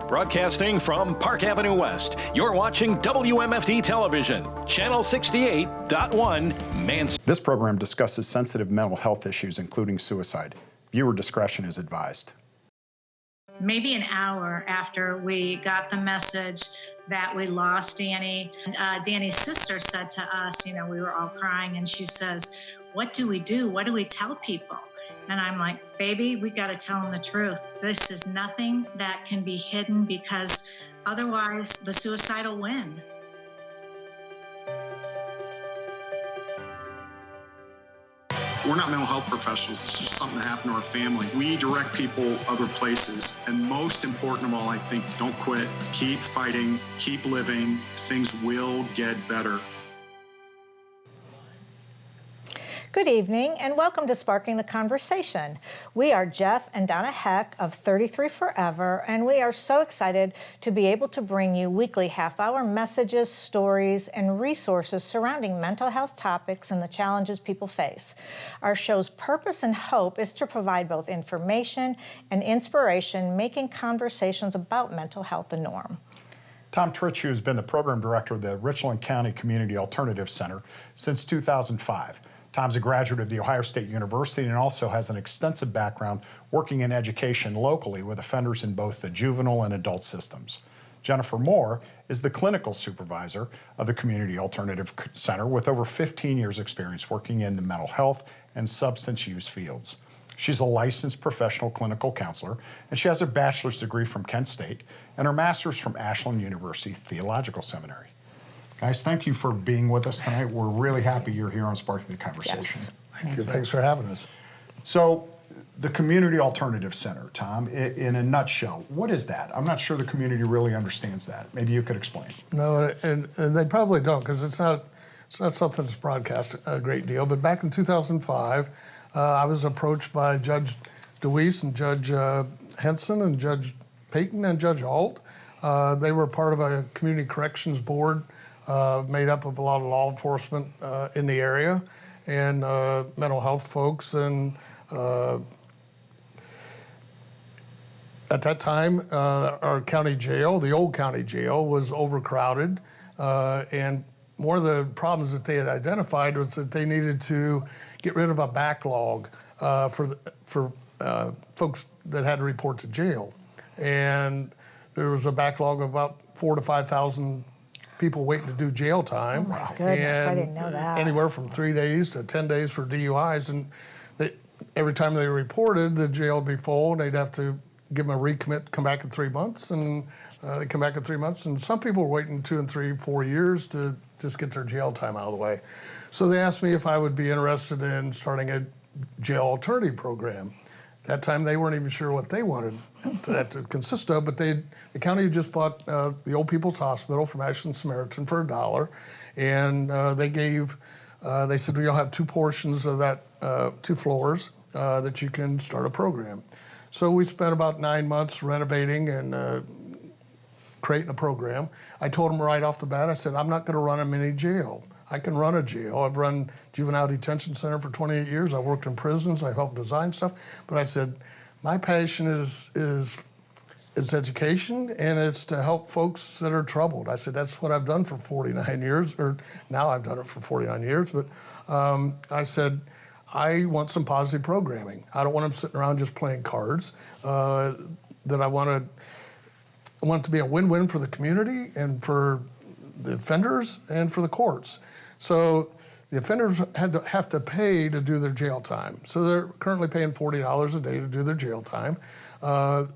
Broadcasting from Park Avenue West, you're watching WMFD Television, Channel 68.1, Mansfield. This program discusses sensitive mental health issues, including suicide. Viewer discretion is advised. Maybe an hour after we got the message that we lost Danny, Danny's sister said to us, we were all crying, and she says, "What do we do? What do we tell people?" And I'm like, "Baby, we got to tell them the truth. This is nothing that can be hidden, because otherwise the suicide will win." We're not mental health professionals. It's just something that happened to our family. We direct people other places. And most important of all, I think, don't quit. Keep fighting. Keep living. Things will get better. Good evening and welcome to Sparking the Conversation. We are Jeff and Donna Heck of 33 Forever, and we are so excited to be able to bring you weekly half-hour messages, stories, and resources surrounding mental health topics and the challenges people face. Our show's purpose and hope is to provide both information and inspiration, making conversations about mental health the norm. Tom Trittschuh has been the program director of the Richland County Community Alternative Center since 2005. Tom's a graduate of The Ohio State University and also has an extensive background working in education locally with offenders in both the juvenile and adult systems. Jennifer Moore is the clinical supervisor of the Community Alternative Center with over 15 years' experience working in the mental health and substance use fields. She's a licensed professional clinical counselor, and she has a bachelor's degree from Kent State and her master's from Ashland University Theological Seminary. Guys, thank you for being with us tonight. We're really happy you're here on Sparking the Conversation. Yes. Thank you. Thanks for having us. So, the Community Alternative Center, Tom, in a nutshell, what is that? I'm not sure the community really understands that. Maybe you could explain. No, and they probably don't, because it's not something that's broadcast a great deal. But back in 2005, I was approached by Judge DeWeese and Judge Henson and Judge Payton and Judge Alt. They were part of a community corrections board made up of a lot of law enforcement in the area and mental health folks. And at that time, our county jail, the old county jail, was overcrowded. And one of the problems that they had identified was that they needed to get rid of a backlog for folks that had to report to jail. And there was a backlog of about 4,000 to 5,000 people waiting to do jail time. Oh my goodness, and I didn't know that. Anywhere from 3 days to 10 days for DUIs. And every time they reported, the jail would be full, and they'd have to give them a recommit, come back in 3 months, and they come back in 3 months. And some people were waiting 2 and 3, 4 years to just get their jail time out of the way. So they asked me if I would be interested in starting a jail alternative program. That time they weren't even sure what they wanted that to consist of, but the county had just bought the Old People's Hospital from Ashland Samaritan for $1, and they said, "You'll have 2 portions of that, 2 floors that you can start a program." So we spent about 9 months renovating and creating a program. I told them right off the bat, I said, "I'm not going to run a mini jail. I can run a jail. I've run Juvenile Detention Center for 28 years. I worked in prisons. I helped design stuff." But I said, my passion is education, and it's to help folks that are troubled. I said, that's what I've done for 49 years, or now I've done it for 49 years. But I said, I want some positive programming. I don't want them sitting around just playing cards. That I want it to be a win-win for the community and for the offenders and for the courts. So the offenders have to pay to do their jail time. So they're currently paying $40 a day to do their jail time.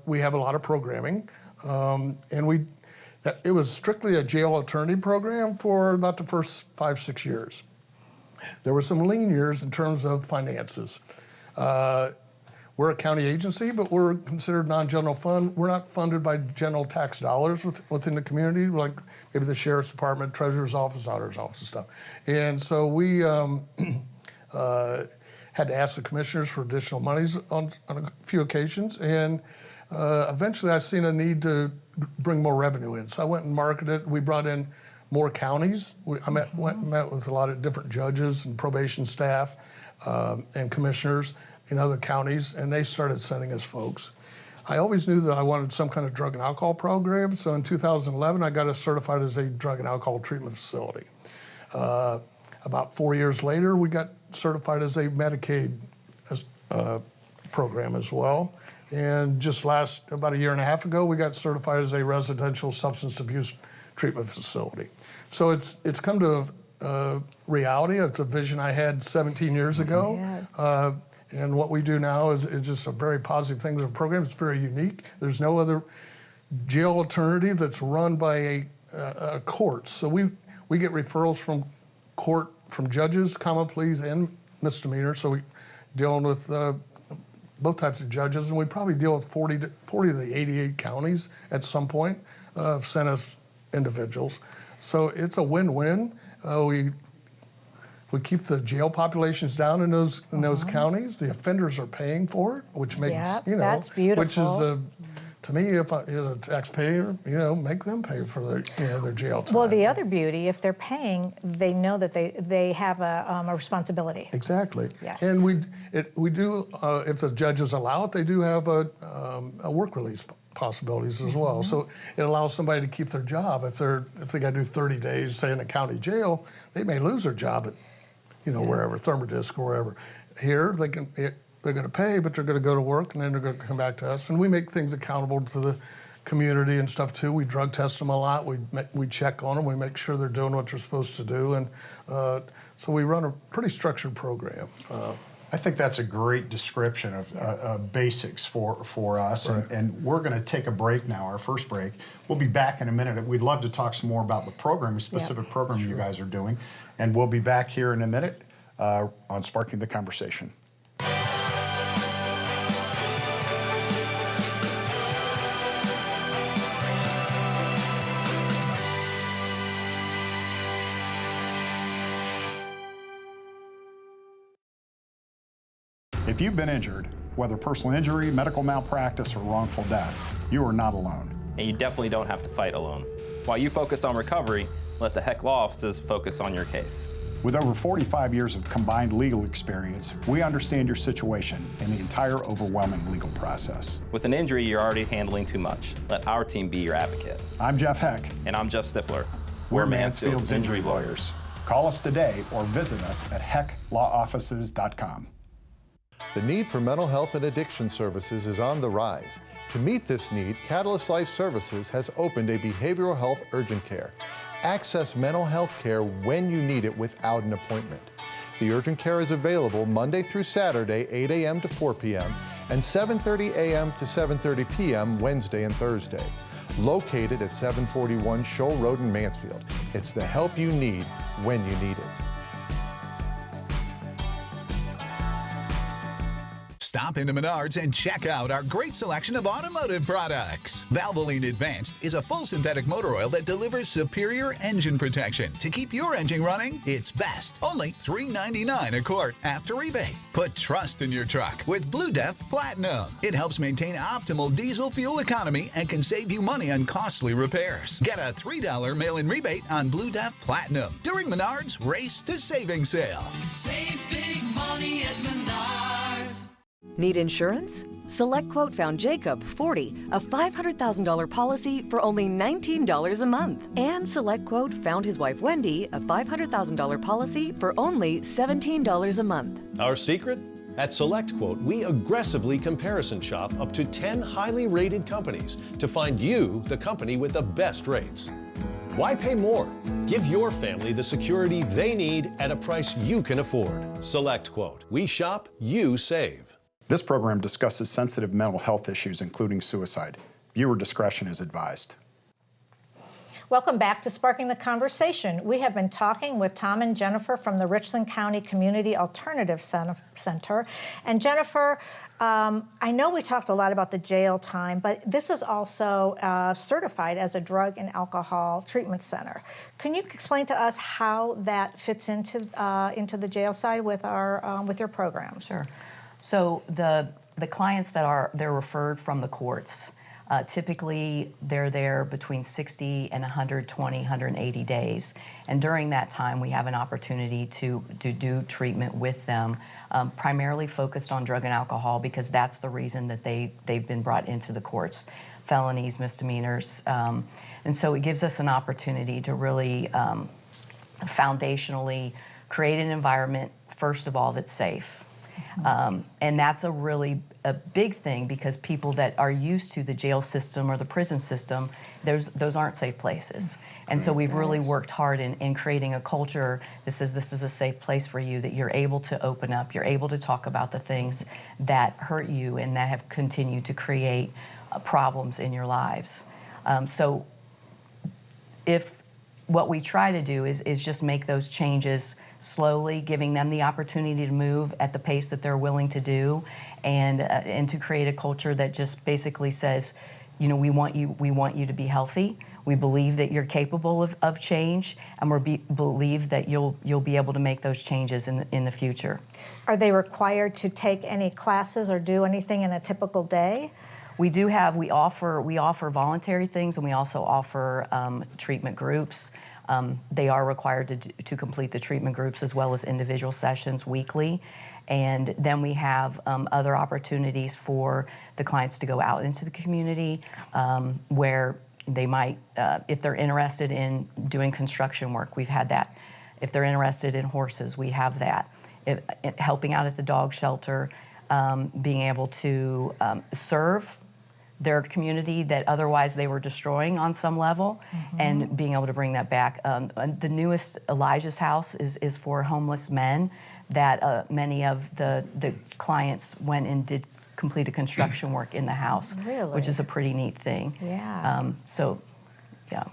We have a lot of programming, and it was strictly a jail alternative program for about the first 5-6 years. There were some lean years in terms of finances. We're a county agency, but we're considered non-general fund. We're not funded by general tax dollars within the community, like maybe the sheriff's department, treasurer's office, auditor's office and stuff. And so we had to ask the commissioners for additional monies on a few occasions. And eventually I seen a need to bring more revenue in. So I went and marketed. We brought in more counties. I went and met with a lot of different judges and probation staff and commissioners in other counties, and they started sending us folks. I always knew that I wanted some kind of drug and alcohol program. So in 2011, I got us certified as a drug and alcohol treatment facility. About 4 years later, we got certified as a Medicaid program as well. And just about a year and a half ago, we got certified as a residential substance abuse treatment facility. So it's come to reality. It's a vision I had 17 years ago. Yeah. And what we do now is just a very positive thing. The program is very unique. There's no other jail alternative that's run by a court. So we get referrals from court, from judges, common pleas, and misdemeanors. So we dealing with both types of judges, and we probably deal with 40 to the 88 counties at some point have sent us individuals. So it's a win-win. We keep the jail populations down in those counties. The offenders are paying for it, which makes that's beautiful. Which is to me, if I, as a taxpayer, make them pay for their jail time. Well, the other beauty, if they're paying, they know that they have a responsibility. Exactly. Yes. And we do, if the judges allow it, they do have a work release possibilities as well. So it allows somebody to keep their job. If they got to do 30 days, say in a county jail, they may lose their job at wherever, Thermodisc or wherever. Here, they're going to pay, but they're going to go to work, and then they're going to come back to us. And we make things accountable to the community and stuff too. We drug test them a lot. We check on them. We make sure they're doing what they're supposed to do. And so we run a pretty structured program. I think that's a great description of basics for us. Right. And we're going to take a break now, our first break. We'll be back in a minute. We'd love to talk some more about the program, specific program you guys are doing. And we'll be back here in a minute on Sparking the Conversation. If you've been injured, whether personal injury, medical malpractice, or wrongful death, you are not alone. And you definitely don't have to fight alone. While you focus on recovery, let the Heck Law Offices focus on your case. With over 45 years of combined legal experience, we understand your situation and the entire overwhelming legal process. With an injury you're already handling too much, let our team be your advocate. I'm Jeff Heck. And I'm Jeff Stifler. We're Mansfield's Injury Lawyers. Call us today or visit us at hecklawoffices.com. The need for mental health and addiction services is on the rise. To meet this need, Catalyst Life Services has opened a behavioral health urgent care. Access mental health care when you need it without an appointment. The urgent care is available Monday through Saturday, 8 a.m. to 4 p.m. and 7:30 a.m. to 7:30 p.m. Wednesday and Thursday. Located at 741 Shoal Road in Mansfield. It's the help you need when you need it. Stop into Menards and check out our great selection of automotive products. Valvoline Advanced is a full synthetic motor oil that delivers superior engine protection to keep your engine running its best. Only $3.99 a quart after rebate. Put trust in your truck with Blue Def Platinum. It helps maintain optimal diesel fuel economy and can save you money on costly repairs. Get a $3 mail-in rebate on Blue Def Platinum during Menards Race to Savings Sale. Save big money at Menards. Need insurance? SelectQuote found Jacob, 40, a $500,000 policy for only $19 a month. And SelectQuote found his wife, Wendy, a $500,000 policy for only $17 a month. Our secret? At SelectQuote, we aggressively comparison shop up to 10 highly rated companies to find you the company with the best rates. Why pay more? Give your family the security they need at a price you can afford. SelectQuote. We shop, you save. This program discusses sensitive mental health issues, including suicide. Viewer discretion is advised. Welcome back to Sparking the Conversation. We have been talking with Tom and Jennifer from the Richland County Community Alternative Center. And Jennifer, I know we talked a lot about the jail time, but this is also certified as a drug and alcohol treatment center. Can you explain to us how that fits into the jail side with your programs? Sure. So the clients they're referred from the courts Typically, they're there between 60 and 120, 180 days. And during that time, we have an opportunity to do treatment with them, primarily focused on drug and alcohol, because that's the reason that they've been brought into the courts, felonies, misdemeanors. And so it gives us an opportunity to really foundationally create an environment, first of all, that's safe. And that's a big thing, because people that are used to the jail system or the prison system, those aren't safe places. And so we've really worked hard in creating a culture. This is a safe place for you, that you're able to open up, you're able to talk about the things that hurt you and that have continued to create problems in your lives. So if what we try to do is just make those changes slowly, giving them the opportunity to move at the pace that they're willing to do, and to create a culture that just basically says, you know, we want you to be healthy. We believe that you're capable of change, and we believe that you'll be able to make those changes in the future. Are they required to take any classes or do anything in a typical day? We offer voluntary things, and we also offer treatment groups. They are required to complete the treatment groups as well as individual sessions weekly. And then we have other opportunities for the clients to go out into the community, where they might, if they're interested in doing construction work, we've had that. If they're interested in horses, we have that. Helping out at the dog shelter, being able to serve their community that otherwise they were destroying on some level, and being able to bring that back. The newest Elijah's House is for homeless men that many of the clients went and did completed construction work in the house, which is a pretty neat thing. Yeah. Yeah.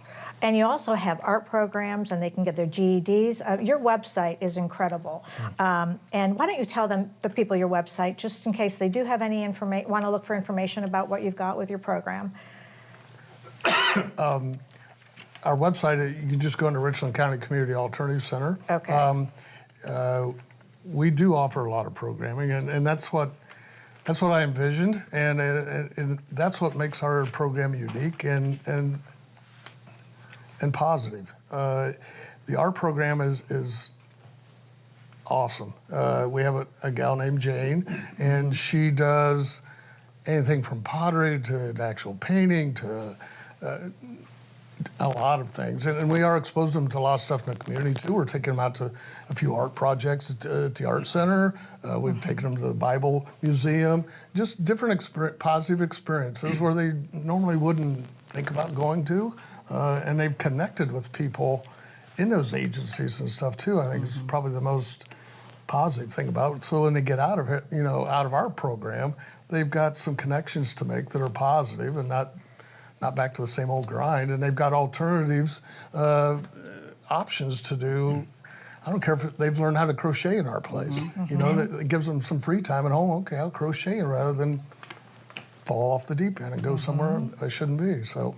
And you also have art programs, and they can get their GEDs. Your website is incredible. And why don't you tell the people your website, just in case they do have any information, want to look for information about what you've got with your program? Our website, you can just go into Richland County Community Alternative Center. Okay. We do offer a lot of programming, and that's what I envisioned, and that's what makes our program unique and positive. The art program is awesome. We have a gal named Jane, and she does anything from pottery to actual painting to a lot of things. And we are exposing them to a lot of stuff in the community, too. We're taking them out to a few art projects at the Art Center. We've taken them to the Bible Museum. Just different positive experiences where they normally wouldn't think about going to. And they've connected with people in those agencies and stuff, too. I think it's probably the most positive thing about it. So when they get out of it, out of our program, they've got some connections to make that are positive and not back to the same old grind, and they've got alternatives, options to do. I don't care if they've learned how to crochet in our place. That gives them some free time at home. Okay, I'll crochet rather than fall off the deep end and go somewhere I shouldn't be. So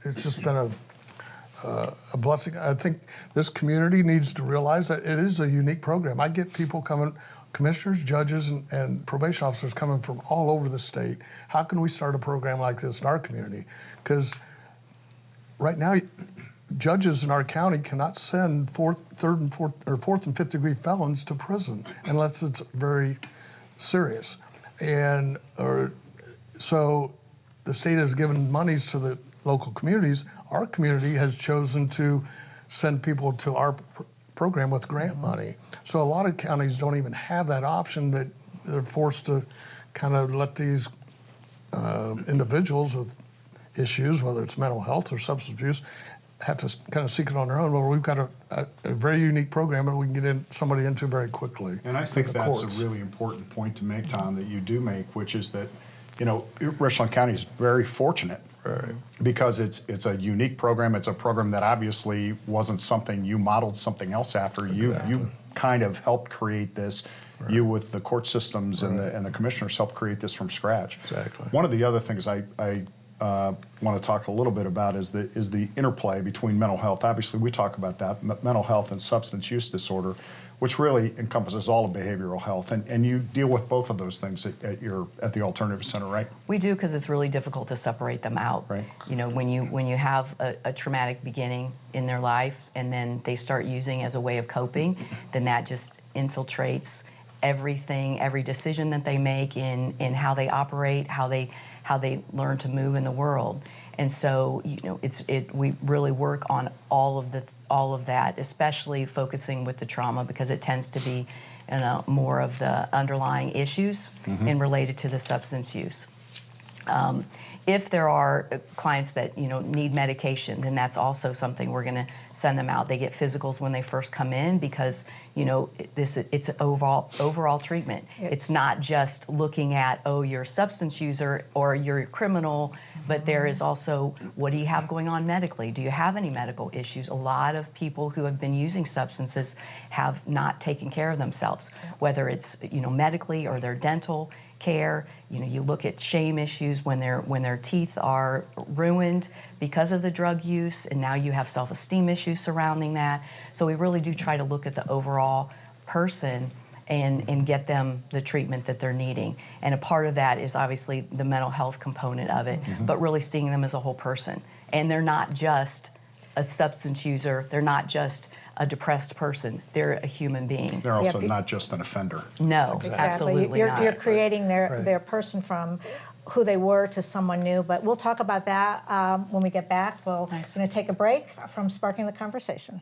it's just been a blessing. I think this community needs to realize that it is a unique program. I get people coming, commissioners, judges, and probation officers coming from all over the state. How can we start a program like this in our community? Because right now, judges in our county cannot send fourth and fifth degree felons to prison unless it's very serious. So the state has given monies to the local communities. Our community has chosen to send people to our program with grant money. So a lot of counties don't even have that option, that they're forced to kind of let these individuals with issues, whether it's mental health or substance abuse, have to kind of seek it on their own. Well, we've got a very unique program that we can get somebody into very quickly. And I think that's a really important point to make, Tom, that you do make, which is that, Richland County is very fortunate. Right. Because it's a unique program. It's a program that obviously wasn't something you modeled something else after. Exactly. You kind of helped create this. Right. You with the court systems and the commissioners helped create this from scratch. Exactly. One of the other things I want to talk a little bit about is the interplay between mental health. Obviously, we talk about that, mental health and substance use disorder. which really encompasses all of behavioral health. And you deal with both of those things at the Alternative Center, right? We do, because it's really difficult to separate them out. Right. You know, when you have a traumatic beginning in their life and then they start using as a way of coping, then that just infiltrates everything, every decision that they make in how they operate, how they learn to move in the world. And so, you know, we really work on all of that, especially focusing with the trauma, because it tends to be more of the underlying issues and related to the substance use. If there are clients that need medication, then that's also something we're going to send them out. They get physicals when they first come in, because it's overall treatment. It's not just looking at, oh, you're a substance user or you're a criminal, but there is also, what do you have going on medically? Do you have any medical issues? A lot of people who have been using substances have not taken care of themselves, whether it's medically or their dental care. You look at shame issues when their teeth are ruined because of the drug use, and now you have self-esteem issues surrounding that. So we really do try to look at the overall person and get them the treatment that they're needing. And a part of that is obviously the mental health component of it, but really seeing them as a whole person. And they're not just a substance user, they're not just a depressed person, they're a human being. They're also not just an offender. No, absolutely not. You're creating their person from who they were to someone new, but we'll talk about that when we get back. We're going to take a break from Sparking the Conversation.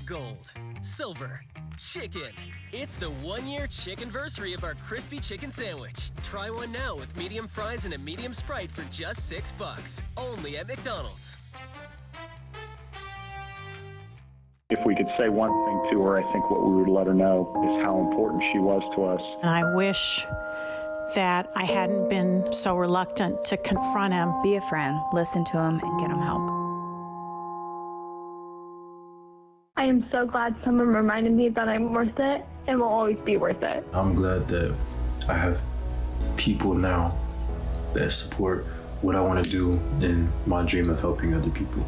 Gold, silver, chicken. It's the 1-year chickenversary of our crispy chicken sandwich. Try one now with medium fries and a medium Sprite for just $6. Only at McDonald's. If we could say one thing to her, I think what we would let her know is how important she was to us. And I wish that I hadn't been so reluctant to confront him. Be a friend, listen to him, and get him help. I am so glad someone reminded me that I'm worth it and will always be worth it. I'm glad that I have people now that support what I want to do in my dream of helping other people.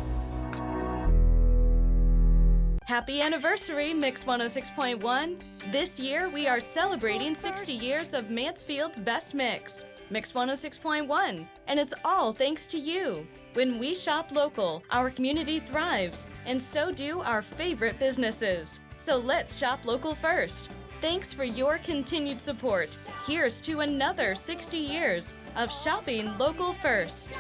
Happy anniversary, Mix 106.1. This year, we are celebrating 60 years of Mansfield's best mix, Mix 106.1, and it's all thanks to you. When we shop local, our community thrives, and so do our favorite businesses. So let's shop local first. Thanks for your continued support. Here's to another 60 years of shopping local first.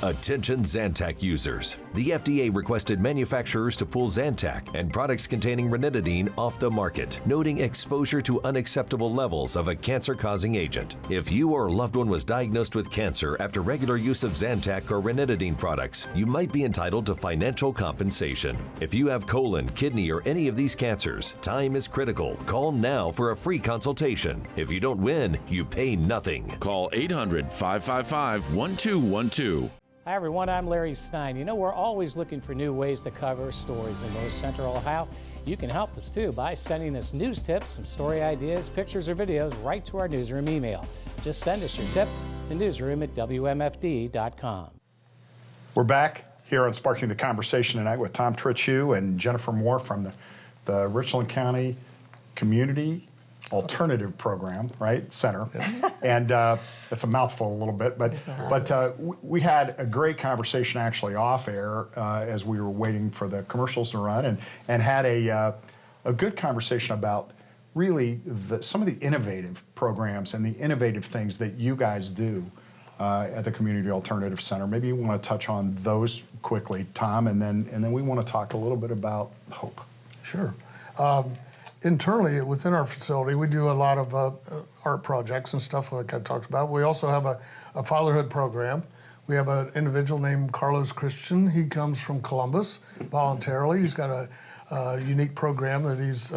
Attention Zantac users. The FDA requested manufacturers to pull Zantac and products containing ranitidine off the market, noting exposure to unacceptable levels of a cancer-causing agent. If you or a loved one was diagnosed with cancer after regular use of Zantac or ranitidine products, you might be entitled to financial compensation. If you have colon, kidney, or any of these cancers, time is critical. Call now for a free consultation. If you don't win, you pay nothing. Call 800-555-1212. Hi everyone, I'm Larry Stein. You know, we're always looking for new ways to cover stories in North Central Ohio. You can help us too by sending us news tips, some story ideas, pictures, or videos right to our newsroom email. Just send us your tip to newsroom@WMFD.com. We're back here on Sparking the Conversation tonight with Tom Trittschuh and Jennifer Moore from the Richland County Community Alternative Program, right? Center. Yes. And it's a mouthful a little bit, but we had a great conversation actually off air as we were waiting for the commercials to run, and had a good conversation about really some of the innovative programs and the innovative things that you guys do at the Community Alternative Center. Maybe you want to touch on those quickly, Tom, and then we want to talk a little bit about hope. Sure. Internally, within our facility, we do a lot of art projects and stuff like I talked about. We also have a fatherhood program. We have an individual named Carlos Christian. He comes from Columbus voluntarily. He's got a unique program that he's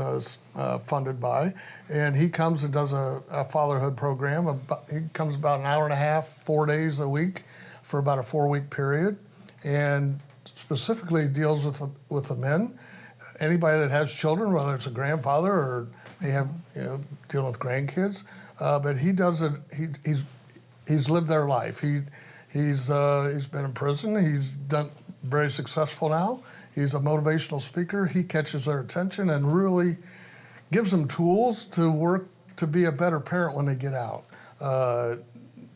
funded by. And he comes and does a fatherhood program. He comes about an hour and a half, 4 days a week for about a 4-week period. And specifically deals with the men. Anybody that has children, whether it's a grandfather or they have, dealing with grandkids, but he does it. He's lived their life. He's been in prison. He's done very successful now. He's a motivational speaker. He catches their attention and really gives them tools to work to be a better parent when they get out.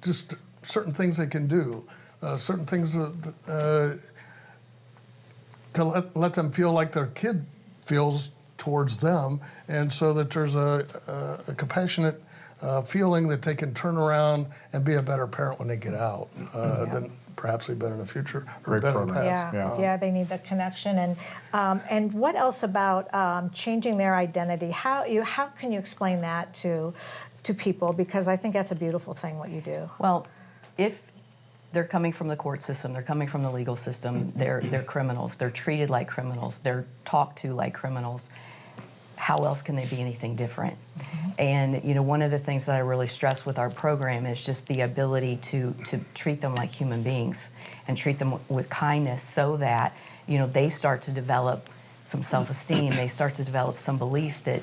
Just certain things they can do, certain things to let them feel like their kid feels towards them, and so that there's a compassionate feeling that they can turn around and be a better parent when they get out than perhaps they've been in the future or Great been in the program. past. Yeah, they need the connection. And what else about changing their identity? How can you explain that to people? Because I think that's a beautiful thing what you do. Well, if they're coming from the court system, they're coming from the legal system, they're criminals, they're treated like criminals, they're talked to like criminals, how else can they be anything different? And one of the things that I really stress with our program is just the ability to treat them like human beings and treat them with kindness, so that they start to develop some self-esteem, they start to develop some belief that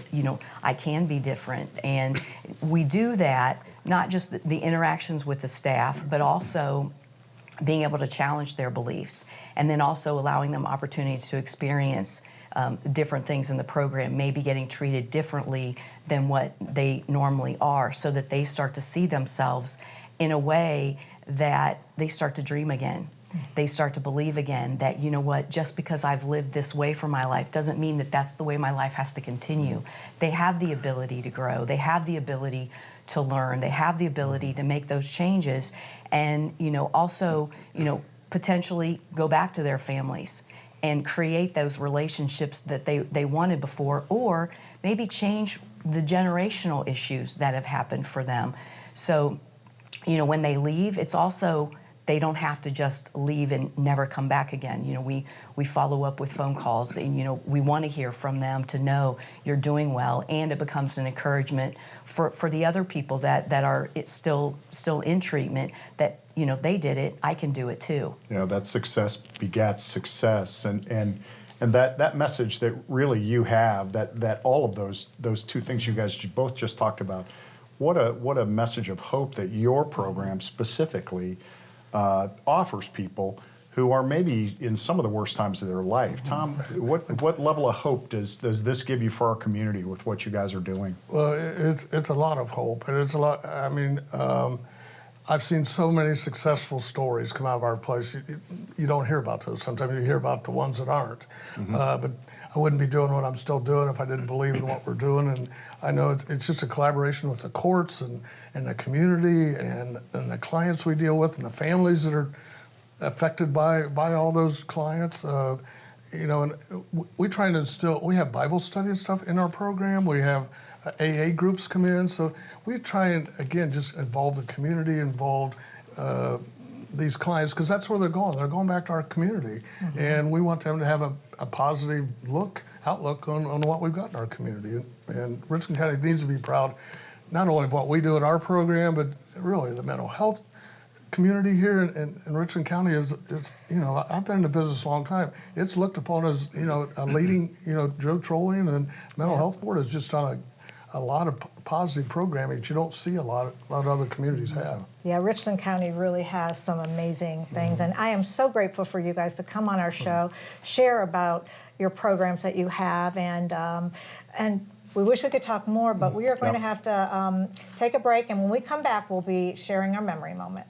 I can be different. And we do that not just the interactions with the staff, but also being able to challenge their beliefs, and then also allowing them opportunities to experience different things in the program, maybe getting treated differently than what they normally are, so that they start to see themselves in a way that they start to dream again. They start to believe again that, just because I've lived this way for my life doesn't mean that that's the way my life has to continue. They have the ability to grow. They have the ability to learn. They have the ability to make those changes, and, also, potentially go back to their families and create those relationships that they wanted before, or maybe change the generational issues that have happened for them. So, when they leave, it's also, they don't have to just leave and never come back again. We follow up with phone calls, and we want to hear from them to know you're doing well, and it becomes an encouragement for the other people that are still in treatment, that they did it, I can do it too. That success begets success, and that message that really you have, that all of those two things you guys both just talked about, what a message of hope that your program specifically offers people who are maybe in some of the worst times of their life. Tom, what level of hope does this give you for our community with what you guys are doing? Well, it's a lot of hope, and it's a lot. I mean, I've seen so many successful stories come out of our place. You don't hear about those. Sometimes you hear about the ones that aren't. But I wouldn't be doing what I'm still doing if I didn't believe in what we're doing. And I know it's just a collaboration with the courts and the community and the clients we deal with and the families that are affected by all those clients. And we try and instill, we have Bible study and stuff in our program. We have AA groups come in. So we try and, again, just involve the community, involve these clients, because that's where they're going. They're going back to our community. And we want them to have a positive outlook on what we've got in our community. And Richland County needs to be proud, not only of what we do at our program, but really the mental health community here in Richland County is I've been in the business a long time. It's looked upon as, a leading, Joe Trolling and Mental Health Board has just done a lot of positive programming that you don't see a lot of other communities have. Yeah, Richland County really has some amazing things, and I am so grateful for you guys to come on our show, share about your programs that you have, and we wish we could talk more, but we are going to have to take a break, and when we come back, we'll be sharing our memory moment.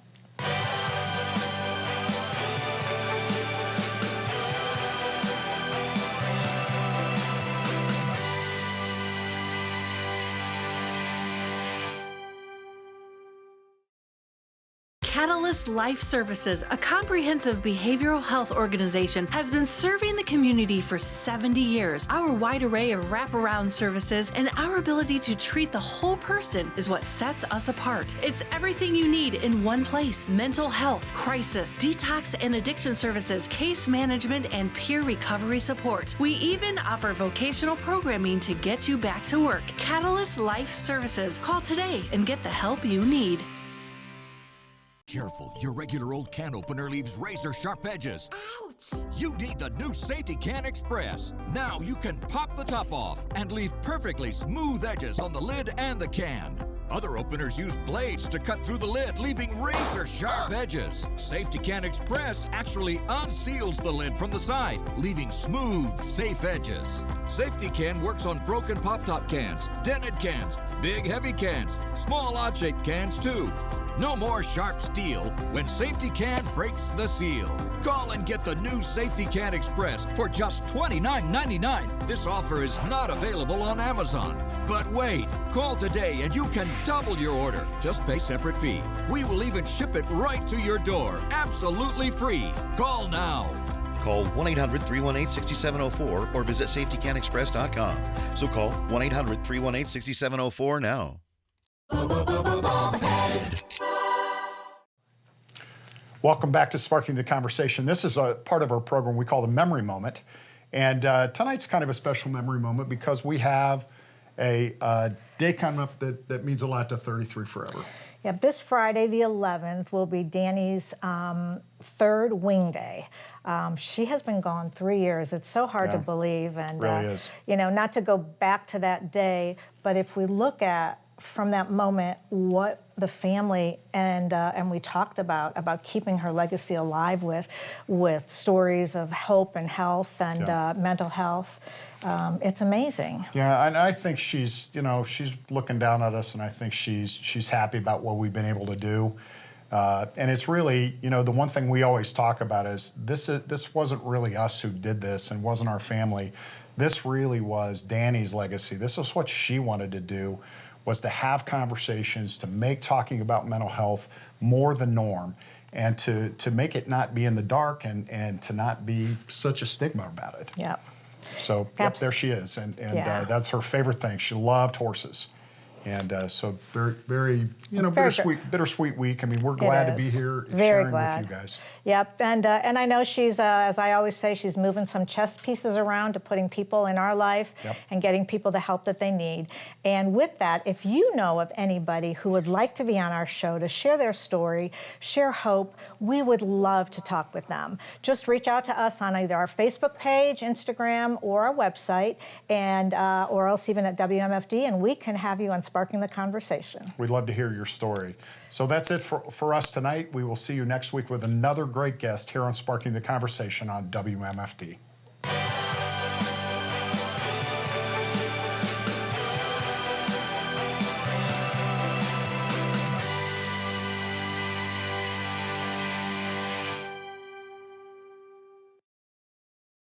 Catalyst Life Services, a comprehensive behavioral health organization, has been serving the community for 70 years. Our wide array of wraparound services and our ability to treat the whole person is what sets us apart. It's everything you need in one place: mental health, crisis, detox and addiction services, case management, and peer recovery support. We even offer vocational programming to get you back to work. Catalyst Life Services. Call today and get the help you need. Careful, your regular old can opener leaves razor-sharp edges. Ouch! You need the new Safety Can Express. Now you can pop the top off and leave perfectly smooth edges on the lid and the can. Other openers use blades to cut through the lid, leaving razor-sharp edges. Safety Can Express actually unseals the lid from the side, leaving smooth, safe edges. Safety Can works on broken pop-top cans, dented cans, big heavy cans, small odd-shaped cans too. No more sharp steel when Safety Can breaks the seal. Call and get the new Safety Can Express for just $29.99. This offer is not available on Amazon. But wait, call today and you can double your order. Just pay separate fee. We will even ship it right to your door, absolutely free. Call now. Call 1-800-318-6704 or visit safetycanexpress.com. So call 1-800-318-6704 now. Welcome back to Sparking the Conversation. This is a part of our program we call the Memory Moment. And tonight's kind of a special memory moment because we have a day coming up that means a lot to 33 Forever. Yeah, this Friday, the 11th, will be Danny's third wing day. She has been gone 3 years. It's so hard to believe. And, really is. You know, not to go back to that day, but if we look at from that moment what the family and we talked about keeping her legacy alive with stories of hope and health and mental health. It's amazing. Yeah, and I think she's looking down at us, and I think she's happy about what we've been able to do. And it's really, the one thing we always talk about is this wasn't really us who did this and wasn't our family. This really was Danny's legacy. This was what she wanted to do, was to have conversations, to make talking about mental health more the norm, and to make it not be in the dark and to not be such a stigma about it. Yeah. So, there she is, and that's her favorite thing. She loved horses. And so very, very, bittersweet week. I mean, we're glad to be here sharing with you guys. Yep, and I know she's, as I always say, she's moving some chess pieces around to putting people in our life and getting people the help that they need. And with that, if you know of anybody who would like to be on our show to share their story, share hope, we would love to talk with them. Just reach out to us on either our Facebook page, Instagram, or our website, and or else even at WMFD, and we can have you on Sparking the Conversation. We'd love to hear your story. So that's it for us tonight. We will see you next week with another great guest here on Sparking the Conversation on WMFD.